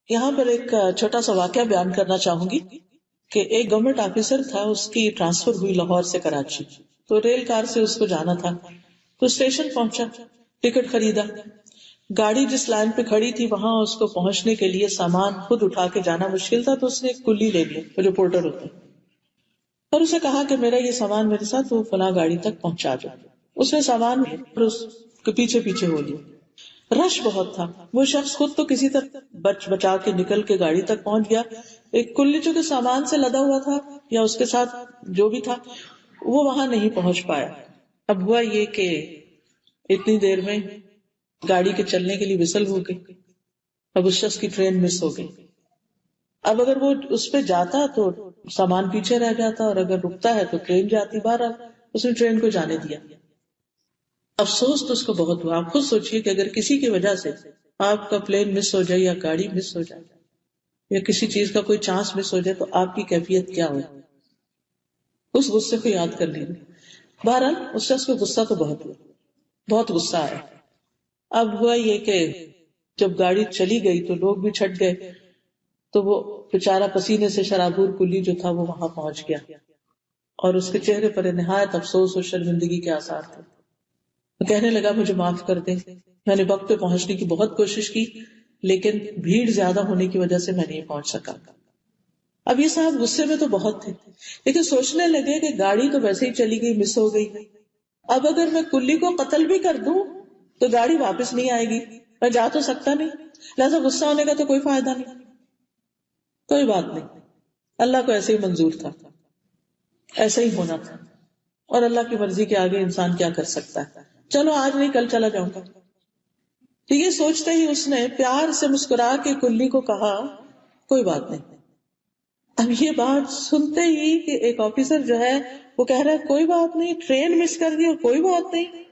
یہاں پر ایک چھوٹا سا واقعہ بیان کرنا چاہوں گی کہ ایک گورنمنٹ آفیسر تھا، اس کی ٹرانسفر ہوئی لاہور سے کراچی، تو ریل کار سے اس کو جانا تھا، تو اسٹیشن پہنچا، ٹکٹ خریدا، گاڑی جس لائن پہ کھڑی تھی وہاں اس کو پہنچنے کے لیے سامان خود اٹھا کے جانا مشکل تھا، تو اس نے ایک کلی لے لی، وہ جو پورٹر ہوتا ہے، اور اسے کہا کہ میرا یہ سامان میرے ساتھ وہ فلاں گاڑی تک پہنچا دو۔ اس نے سامان اور اس کے پیچھے پیچھے ہو لی، رش بہت تھا، وہ شخص خود تو کسی طرح بچ بچا کے نکل کے گاڑی تک پہنچ گیا، ایک کلی جو کہ سامان سے لدا ہوا تھا یا اس کے ساتھ جو بھی تھا وہ وہاں نہیں پہنچ پایا۔ اب ہوا یہ کہ اتنی دیر میں گاڑی کے چلنے کے لیے وسل ہو گئی، اب اس شخص کی ٹرین مس ہو گئی۔ اب اگر وہ اس پہ جاتا تو سامان پیچھے رہ جاتا، اور اگر رکتا ہے تو ٹرین جاتی، بہرحال اس نے ٹرین کو جانے دیا۔ افسوس تو اس کو بہت ہوا۔ آپ خود سوچئے کہ اگر کسی کی وجہ سے آپ کا پلین مس ہو جائے یا گاڑی مس ہو جائے یا کسی چیز کا کوئی چانس مس ہو جائے تو آپ کی کیفیت کیا ہو؟ اس غصے کو یاد کر لیجیے۔ بہرحال اس شخص کو غصہ تو بہت ہوا، بہت غصہ آیا۔ اب ہوا یہ کہ جب گاڑی چلی گئی تو لوگ بھی چھٹ گئے، تو وہ بیچارہ پسینے سے شرابور کلی جو تھا وہ وہاں پہنچ گیا، اور اس کے چہرے پر نہایت افسوس اور شرمندگی کے آثار تھے۔ وہ کہنے لگا مجھے معاف کر دیں، میں نے وقت پہ پہنچنے کی بہت کوشش کی لیکن بھیڑ زیادہ ہونے کی وجہ سے میں نہیں پہنچ سکا۔ اب یہ صاحب غصے میں تو بہت تھے، لیکن سوچنے لگے کہ گاڑی تو ویسے ہی چلی گئی، مس ہو گئی، اب اگر میں کلی کو قتل بھی کر دوں تو گاڑی واپس نہیں آئے گی، میں جا تو سکتا نہیں، لہذا غصہ ہونے کا تو کوئی فائدہ نہیں، کوئی بات نہیں، اللہ کو ایسے ہی منظور تھا، ایسے ہی ہونا تھا، اور اللہ کی مرضی کے آگے انسان کیا کر سکتا ہے، چلو آج نہیں کل چلا جاؤں گا۔ تو یہ سوچتے ہی اس نے پیار سے مسکرا کے کلی کو کہا کوئی بات نہیں۔ اب یہ بات سنتے ہی کہ ایک آفیسر جو ہے وہ کہہ رہا ہے کوئی بات نہیں، ٹرین مس کر دی اور کوئی بات نہیں،